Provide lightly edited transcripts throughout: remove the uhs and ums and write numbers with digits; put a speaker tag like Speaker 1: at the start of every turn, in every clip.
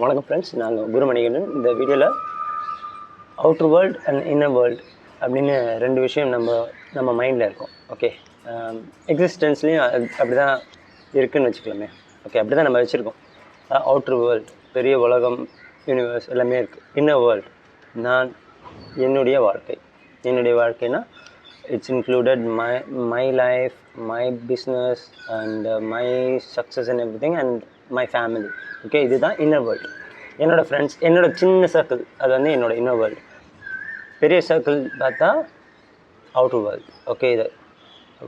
Speaker 1: வணக்கம் ஃப்ரெண்ட்ஸ், நாங்கள் குருமணிகண்டன். இந்த வீடியோவில் அவுட்ரு வேர்ல்டு அண்ட் இன்னர் வேர்ல்டு அப்படின்னு ரெண்டு விஷயம் நம்ம மைண்டில் இருக்கும். ஓகே, எக்ஸிஸ்டன்ஸ்லேயும் அப்படி தான் இருக்குதுன்னு வச்சுக்கலாமே. ஓகே, அப்படி தான் நம்ம வச்சுருக்கோம். அவுட்ரு வேர்ல்டு, பெரிய உலகம், யூனிவர்ஸ் எல்லாமே இருக்குது. இன்னர் வேர்ல்டு, நான், என்னுடைய வாழ்க்கைனா it's included my life, my business and my success and everything and my family. Okay, இதுதான் இன்னர் வேர்ல்டு. என்னோடய ஃப்ரெண்ட்ஸ், என்னோடய சின்ன சர்க்கிள், அது வந்து என்னோடய இன்னர் வேர்ல்டு. பெரிய சர்க்கிள் பார்த்தா அவுட்டர் வேர்ல்டு. ஓகே, இது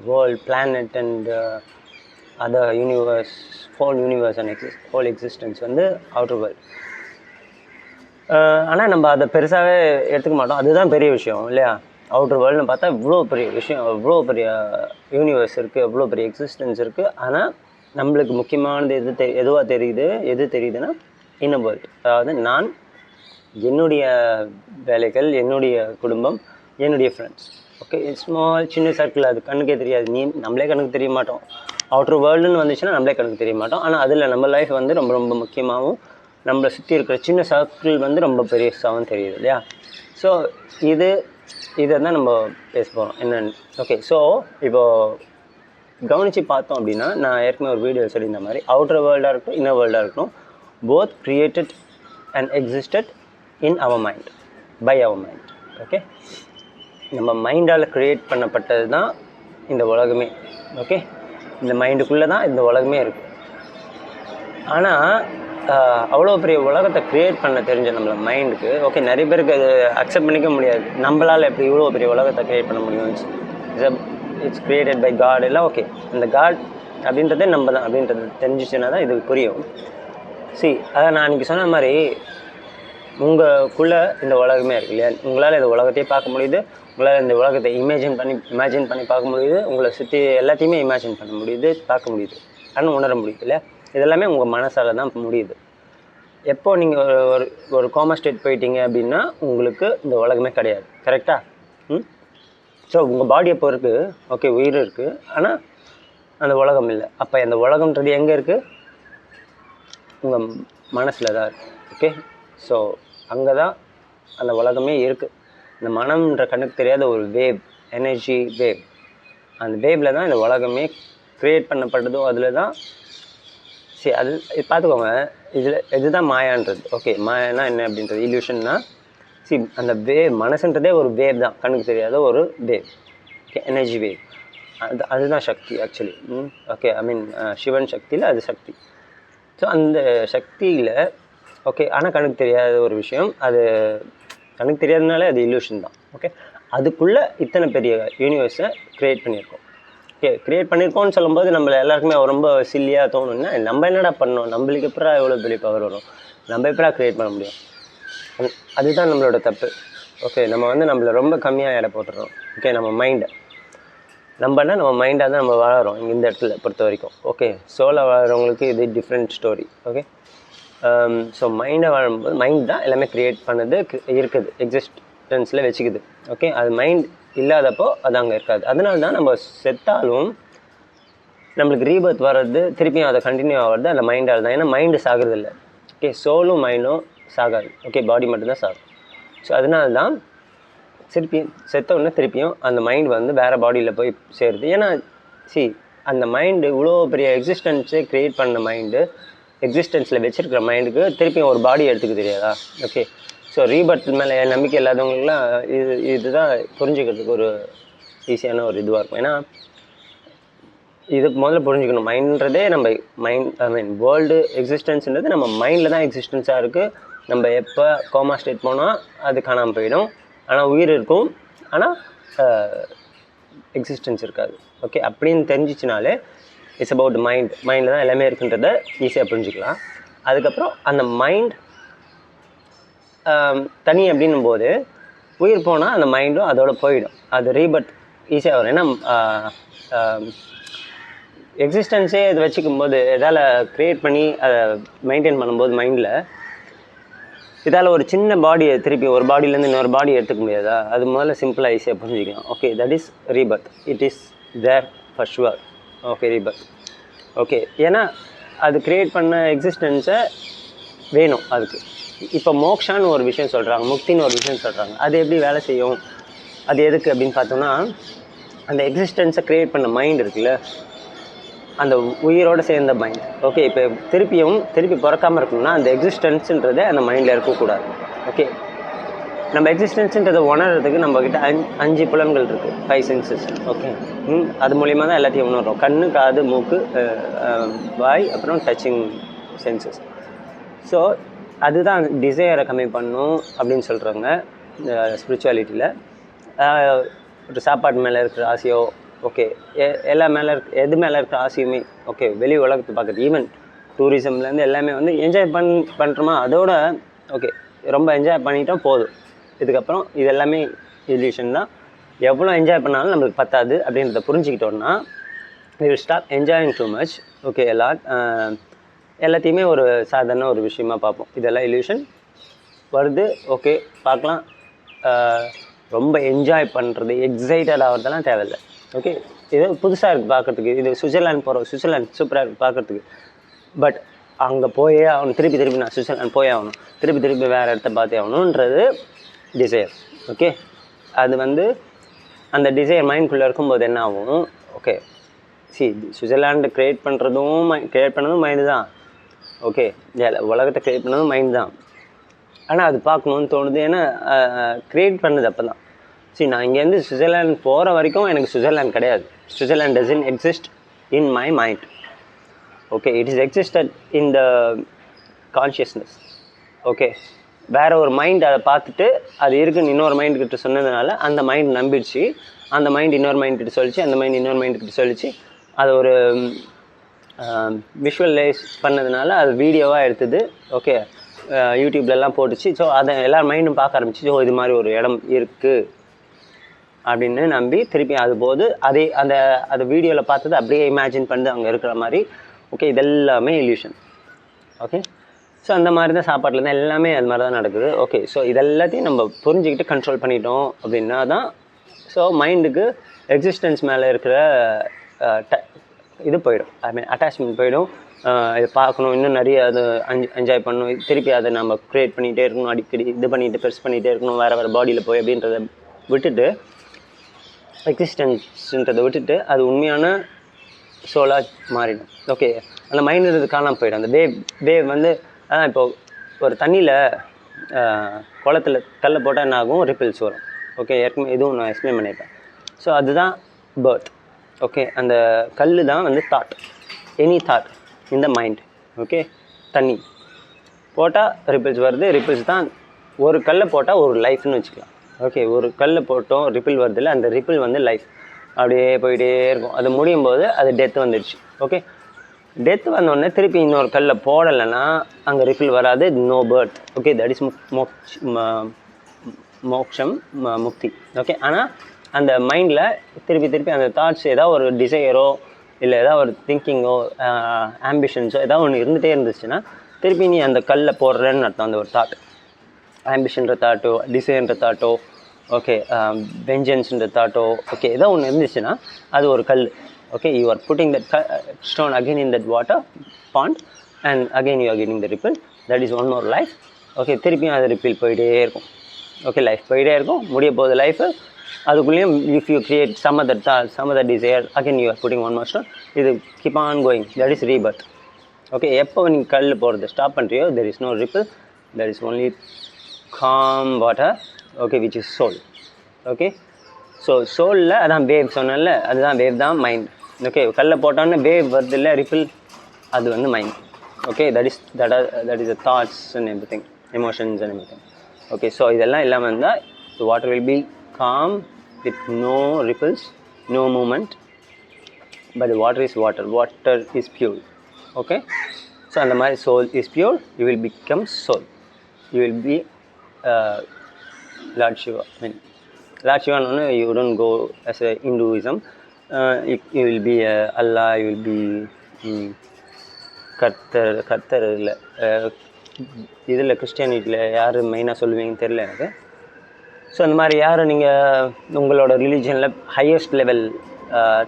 Speaker 1: world, planet and other universe, universe and whole existence வந்து அவுட்டர் வேர்ல்டு. ஆனால் நம்ம அதை பெருசாகவே எடுத்துக்க மாட்டோம். அதுதான் பெரிய விஷயம் இல்லையா? அவுட்டர் வேர்ல்டுன்னு பார்த்தா இவ்வளோ பெரிய விஷயம், இவ்வளோ பெரிய யூனிவர்ஸ் இருக்குது, இவ்வளோ பெரிய எக்ஸிஸ்டன்ஸ் இருக்குது. ஆனால் நம்மளுக்கு முக்கியமானது எதுவாக தெரியுதுன்னா இன்னர் வேர்ல்டு. அதாவது நான், என்னுடைய வேலைகள், என்னுடைய குடும்பம், என்னுடைய ஃப்ரெண்ட்ஸ். ஓகே, ஸ்மால் சின்ன சர்க்கிள், அது கண்ணுக்கே தெரியாது. நம்மளே கணக்கு தெரிய மாட்டோம். அவுட்டர் வேர்ல்டுன்னு வந்துச்சுன்னா நம்மளே கணக்கு தெரிய மாட்டோம். ஆனால் அதில் நம்ம லைஃப் வந்து ரொம்ப ரொம்ப முக்கியமாகவும், நம்மளை சுற்றி இருக்கிற சின்ன சர்க்கிள் வந்து ரொம்ப பெரியசாகவும் தெரியுது இல்லையா? ஸோ இதை தான் நம்ம பேச போகிறோம் என்னென்னு. ஓகே, ஸோ இப்போது கவனித்து பார்த்தோம் அப்படின்னா, நான் ஏற்கனவே ஒரு வீடியோ சொல்லியிருந்த மாதிரி அவுட்டர் வேர்ல்டாக இருக்கட்டும், இன்னர் வேர்ல்டாக இருக்கட்டும், both created and existed in our mind, by our mind. Okay, நம்ம மைண்டால் க்ரியேட் பண்ணப்பட்டது தான் இந்த உலகமே. ஓகே, இந்த மைண்டுக்குள்ளே தான் இந்த உலகமே இருக்குது. ஆனால் அவ்வளோ பெரிய உலகத்தை க்ரியேட் பண்ண தெரிஞ்ச நம்மளை மைண்டுக்கு, ஓகே, நிறைய பேருக்கு அது அக்செப்ட் பண்ணிக்க முடியாது. நம்மளால் எப்படி இவ்வளோ பெரிய உலகத்தை க்ரியேட் பண்ண முடியும்? இட்ஸ் கிரியேட்டட் பை காட் எல்லாம். ஓகே, இந்த காட் அப்படின்றதே நம்ம தான் அப்படின்றது தெரிஞ்சிச்சுன்னா தான் இது புரியும். அதை நான் அன்றைக்கி சொன்ன மாதிரி, உங்களுக்குள்ளே இந்த உலகமே இருக்குது இல்லையா? உங்களால் இந்த உலகத்தையே பார்க்க முடியுது, உங்களால் இந்த உலகத்தை இமேஜின் பண்ணி பார்க்க முடியுது, உங்களை சுற்றி எல்லாத்தையுமே இமேஜின் பண்ண முடியுது, பார்க்க முடியுது, ஆனால் உணர முடியுது இல்லையா? இதெல்லாமே உங்கள் மனசால் தான் முடியுது. எப்போது நீங்கள் ஒரு கோமா ஸ்டேட் போயிட்டீங்க அப்படின்னா உங்களுக்கு இந்த உலகமே கிடையாது. கரெக்டாக? ஸோ உங்கள் பாடி எப்போ இருக்குது? ஓகே, உயிர் இருக்குது, ஆனால் அந்த உலகம் இல்லை. அப்போ அந்த உலகம்ன்றது எங்கே இருக்குது? உங்கள் மனசில் தான் இருக்குது. ஓகே, ஸோ அங்கே தான் அந்த உலகமே இருக்குது. இந்த மனம்ன்ற கண்ணுக்கு தெரியாத ஒரு வேவ், எனர்ஜி வேவ், அந்த வேவில் தான் இந்த உலகமே க்ரியேட் பண்ணப்பட்டதோ. அதில் தான் அது பார்த்துக்கோங்க. இதுதான் மாயான்றது. ஓகே, மாயானா என்ன அப்படின்றது, இல்யூஷன்னா அந்த வேவ், மனசுன்றதே ஒரு வேவ் தான், கண்ணுக்கு தெரியாத ஒரு வேவ். Okay, energy wave. அதுதான் சக்தி ஆக்சுவலி. ஓகே, ஐ மீன் சிவன் சக்தியில் அது சக்தி. ஸோ அந்த சக்தியில், ஓகே, ஆனால் கண்ணுக்கு தெரியாத ஒரு விஷயம், அது கண்ணுக்கு தெரியாதனால அது இல்யூஷன் தான். ஓகே, அதுக்குள்ளே இத்தனை பெரிய யூனிவர்ஸை க்ரியேட் பண்ணியிருக்கோம். ஓகே, க்ரியேட் பண்ணியிருக்கோம்னு சொல்லும்போது நம்மளை எல்லாருக்குமே ரொம்ப சில்லியாக தோணுன்னா, நம்ம என்னடா பண்ணோம், நம்மளுக்கு எப்படா எவ்வளோ பெரிய பவர் வரும், நம்ம எப்படா க்ரியேட் பண்ண முடியும்? அதுதான் நம்மளோட தப்பு. ஓகே, நம்ம வந்து நம்மளை ரொம்ப கம்மியாக எடை போட்டுறோம். ஓகே, நம்ம மைண்டாக தான் நம்ம வாழறோம் இந்த இடத்துல பொறுத்த வரைக்கும். ஓகே, சோலாக வாழறவங்களுக்கு இது டிஃப்ரெண்ட் ஸ்டோரி. ஓகே, ஸோ மைண்டை வாழும்போது மைண்ட் தான் எல்லாமே க்ரியேட் பண்ணது இருக்குது, எக்ஸிஸ்டன்ஸில் வச்சுக்குது. ஓகே, அது மைண்ட் இல்லாதப்போ அது அங்கே இருக்காது. அதனால தான் நம்ம செத்தாலும் நம்மளுக்கு ரீபர்த் வர்றது, திருப்பியும் அதை கண்டினியூ ஆகிறது அந்த மைண்டால் தான். ஏன்னா மைண்டு சாகிறது இல்லை. ஓகே, சோலும் மைண்டும் சாகாது. ஓகே, பாடி மட்டும்தான் சாகும். ஸோ அதனால தான் செத்த உடனே திருப்பியும் அந்த மைண்ட் வந்து வேறு பாடியில் போய் சேருது. ஏன்னா அந்த மைண்டு இவ்வளோ பெரிய எக்ஸிஸ்டன்ஸே க்ரியேட் பண்ண மைண்டு, எக்ஸிஸ்டன்ஸில் வச்சுருக்கிற மைண்டுக்கு திருப்பியும் ஒரு பாடி எடுத்துக்க தெரியாதா? ஓகே, ஸோ ரீபர்த் மேலே நம்பிக்கை இல்லாதவங்களுக்குலாம் இதுதான் புரிஞ்சுக்கிறதுக்கு ஒரு ஈஸியான ஒரு இதுவாக இருக்கும். ஏன்னா இது முதல்ல புரிஞ்சுக்கணும், மைண்ட்ன்றதே நம்ம வேர்ல்டு எக்ஸிஸ்டன்ஸ்ன்றது நம்ம மைண்டில் தான் எக்ஸிஸ்டன்ஸாக இருக்குது. நம்ம எப்போ கோமா ஸ்டேட் போனால் அது காணாமல் போயிடும். ஆனால் உயிர் இருக்கும், ஆனால் எக்ஸிஸ்டன்ஸ் இருக்காது. ஓகே, அப்படின்னு தெரிஞ்சிச்சினாலே இட்ஸ் அபவுட் மைண்டில் தான் எல்லாமே இருக்குன்றதை ஈஸியாக புரிஞ்சுக்கலாம். அதுக்கப்புறம் அந்த மைண்ட் தனி அப்படின்னும் போது உயிர் போனால் அந்த மைண்டும் அதோட போயிடும். அது ரீபர்த் ஈஸியாக வரும். ஏன்னா எக்ஸிஸ்டன்ஸே இது வச்சுக்கும் போது, இதால் க்ரியேட் பண்ணி அதை மெயின்டைன் பண்ணும்போது மைண்டில் இதால் ஒரு சின்ன பாடியை திருப்பி ஒரு பாடியிலேருந்து இன்னொரு பாடியை எடுத்துக்க முடியாதா? அது முதல்ல சிம்பிளாக ஈஸியாக புரிஞ்சுக்கலாம். Okay, that is rebirth. It is there for sure. Okay, rebirth. Okay, ஏன்னா அது க்ரியேட் பண்ண எக்ஸிஸ்டன்ஸை வேணும் அதுக்கு. இப்போ மோக்ஷான்னு ஒரு விஷயம் சொல்கிறாங்க, முக்தின்னு ஒரு விஷயம் சொல்கிறாங்க. அது எப்படி வேலை செய்யும், அது எதுக்கு அப்படின்னு பார்த்தோம்னா, அந்த எக்ஸிஸ்டன்ஸை க்ரியேட் பண்ண மைண்ட் இருக்குல்ல, அந்த உயிரோடு சேர்ந்த மைண்ட். ஓகே, இப்போ திருப்பி பிறக்காமல் இருக்கணும்னா அந்த எக்ஸிஸ்டன்ஸுன்றது அந்த மைண்டில் இருக்கக்கூடாது. ஓகே, நம்ம எக்ஸிஸ்டன்ஸுன்றதை உணர்றதுக்கு நம்மக்கிட்ட 5 புலன்கள் இருக்குது, 5 சென்சஸ். ஓகே, அது மூலிமா தான் எல்லாத்தையும் உணர்றோம். கண்ணு, காது, மூக்கு, வாய், அப்புறம் டச்சிங் சென்சஸ். ஸோ அதுதான் டிசையரை கம்மி பண்ணணும் அப்படின்னு சொல்கிறாங்க ஸ்பிரிச்சுவாலிட்டியில். ஒரு சாப்பாடு மேலே இருக்கிற ஆசையோ, ஓகே, எல்லா மேலே எது மேலே இருக்கிற ஆசையுமே, ஓகே, வெளி உலகத்தை பார்க்குறது, ஈவன் டூரிசம்லேருந்து எல்லாமே வந்து என்ஜாய் பண்ணுறோமா, அதோட ஓகே ரொம்ப என்ஜாய் பண்ணிட்டோம் போதும். இதுக்கப்புறம் இது எல்லாமே இல்யூஷன் தான். எவ்வளோ என்ஜாய் பண்ணாலும் நம்மளுக்கு பத்தாது அப்படின்றத புரிஞ்சுக்கிட்டோன்னா we will start enjoying too much. Okay, எல்லாத்தையுமே ஒரு சாதாரண ஒரு விஷயமா பார்ப்போம். இதெல்லாம் இல்யூஷன் வருது, ஓகே பார்க்கலாம். ரொம்ப என்ஜாய் பண்ணுறது, எக்ஸைட்டட் ஆகிறதெல்லாம் தேவையில்லை. ஓகே, இது புதுசாக இருக்குது பார்க்குறதுக்கு. இது சுவிட்சர்லாந்து போகிறோம், சுவிட்சர்லாந்து சூப்பராக இருக்குது பார்க்குறதுக்கு. பட் அங்கே போயே ஆகணும், திருப்பி நான் சுவிட்சர்லாந்து போயே ஆகணும், திருப்பி வேறு இடத்த பார்த்தே ஆகணுன்றது டிசையர். ஓகே, அது வந்து அந்த டிசையர் மைண்ட்குள்ளே இருக்கும்போது என்ன ஆகும், ஓகே சுவிட்சர்லாண்டு க்ரியேட் பண்ணதும் மைண்டு தான். ஓகே, உலகத்தை க்ரியேட் பண்ணதும் மைண்டு தான். ஆனால் அது பார்க்கணுன்னு தோணுது, ஏன்னா க்ரியேட் பண்ணது அப்போ தான். நான் இங்கேருந்து சுவிட்சர்லாந்து போகிற வரைக்கும் எனக்கு சுவிட்சர்லாந்து கிடையாது. Switzerland doesn't exist in my mind. Okay, it is existed in the consciousness. Okay, வேறு ஒரு மைண்ட் அதை பார்த்துட்டு அது இருக்குன்னு இன்னொரு மைண்டுக்கிட்ட சொன்னதுனால அந்த மைண்ட் நம்பிடுச்சு. அந்த மைண்ட் இன்னொரு மைண்ட்கிட்ட சொல்லிச்சு, அந்த மைண்ட் இன்னொரு மைண்டுக்கிட்ட சொல்லிச்சு. அது ஒரு விஷுவலைஸ் பண்ணதுனால அது வீடியோவாக எடுத்தது. ஓகே, யூடியூப்லலாம் போட்டுச்சு. ஸோ அதை எல்லார் மைண்டும் பார்க்க ஆரம்பிச்சு. ஸோ இது மாதிரி ஒரு இடம் இருக்குது அப்படின்னு நம்பி திருப்பி அது போது அந்த வீடியோவில் பார்த்தது அப்படியே இமேஜின் பண்ணி அங்கே இருக்கிற மாதிரி. ஓகே, இதெல்லாமே இல்யூஷன். ஓகே, ஸோ அந்த மாதிரி தான் சாப்பாட்டில் தான் எல்லாமே அது மாதிரி தான் நடக்குது. ஓகே, ஸோ இதெல்லாத்தையும் நம்ம புரிஞ்சுக்கிட்டு கண்ட்ரோல் பண்ணிட்டோம் அப்படின்னா தான் ஸோ மைண்டுக்கு எக்ஸிஸ்டன்ஸ் மேலே இருக்கிற இது போயிடும், ஐ மீன் அட்டாச்மெண்ட் போயிடும். இதை பார்க்கணும், இன்னும் நிறைய அது என்ஜாய் பண்ணணும், திருப்பி அதை நம்ம க்ரியேட் பண்ணிகிட்டே இருக்கணும், அடிக்கடி இது பண்ணிவிட்டு பெருசு பண்ணிகிட்டே இருக்கணும், வேறு பாடியில் போய் அப்படின்றத விட்டுட்டு, எக்ஸிஸ்டன்ஸுன்றதை விட்டுட்டு அது உண்மையான சோலாக மாறிடும். ஓகே, அந்த மைண்டுன்றது காணாமல் போயிடும். அந்த வேவ் வந்து அதான் இப்போது ஒரு தண்ணியில் குளத்தில் கல்லை போட்டால் என்ன ஆகும், ரிப்பிள்ஸ் வரும். ஓகே, ஏற்கனவே இதுவும் நான் எக்ஸ்பிளைன் பண்ணியிருப்பேன். ஸோ அதுதான் பர்த். ஓகே, அந்த கல் தான் வந்து தாட், எனி தாட் இந்த மைண்ட். ஓகே, தண்ணி போட்டால் ரிப்பிள்ஸ் வருது. ரிப்பிள்ஸ் தான் ஒரு கல்லை போட்டால் ஒரு லைஃப்னு வச்சுக்கலாம். ஓகே, ஒரு கல்லை போட்டோம், ரிப்பிள் வருது இல்லை, அந்த ரிப்பிள் வந்து லைஃப் அப்படியே போயிட்டே இருக்கும். அது முடியும் போது அது டெத்து வந்துடுச்சு. ஓகே, டெத்து வந்தோடனே திருப்பி இன்னொரு கல்லை போடலைன்னா அங்கே ரிப்பிள் வராது, no birth. Okay, that is மோக்ஷம், முக்தி. ஓகே, ஆனால் அந்த மைண்டில் திருப்பி அந்த தாட்ஸ் ஏதாவது ஒரு டிசையரோ இல்லை ஏதாவது ஒரு திங்கிங்கோ ஆம்பிஷன்ஸோ ஏதாவது ஒன்று இருந்துகிட்டே இருந்துச்சுன்னா திருப்பி நீ அந்த கல்லை போடுறேன்னு அர்த்தம். அந்த ஒரு தாட், ஆம்பிஷன்ற தாட்டோ, டிசைன்ற தாட்டோ, ஓகே, வெஞ்சன்ஸ்ன்ற தாட்டோ, ஓகே, ஏதோ ஒன்று இருந்துச்சுன்னா அது ஒரு கல். Okay, you are putting that stone again in that water bond and again you are getting the ripple. That is one more life. Okay, திருப்பியும் அது ரிப்பிள் போயிட்டே இருக்கும். ஓகே, லைஃப் போயிட்டே இருக்கும், முடிய போகுது லைஃபு. அதுக்குள்ளேயும் if you create some other desire again you are putting one more stone. இது keep on going, that is rebirth. Okay, எப்போ நீங்கள் கல் போடுறது ஸ்டாப் பண்ணுறியோ there is no ripple, there is only calm water. Okay, which is soul. Okay, so சோலில் அதான் wave சொன்னல, அதுதான் வேவ் தான் மைண்ட். ஓகே, கல்லை போட்டோன்னே வேவ் வருது இல்லை, ரிப்பிள், அது வந்து mind. Okay, that is the thoughts and everything, emotions and everything. Okay, so இதெல்லாம் இல்லாமல் இருந்தால் the water will be calm with no ripples, no movement, but the water is pure. Okay, so and the my soul is pure, you will become soul, you will be Lord Shiva. I mean, Lord Shiva, no, you don't go as a Hinduism, you will be Allah, you will be கர்த்தர் இல்லை. இதில் கிறிஸ்டியானிட்டியில் யார் மெயினாக சொல்லுவீங்கன்னு தெரியல எனக்கு. So அந்த மாதிரி யார் நீங்கள் உங்களோட ரிலீஜனில் ஹையஸ்ட் லெவல்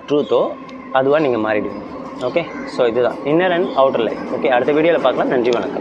Speaker 1: ட்ரூத்தோ அதுவாக நீங்கள் மாறிடுவீங்க. ஓகே, ஸோ இதுதான் inner and outer life. Okay, அடுத்த வீடியோவில் பார்க்கலாம். நன்றி, வணக்கம்.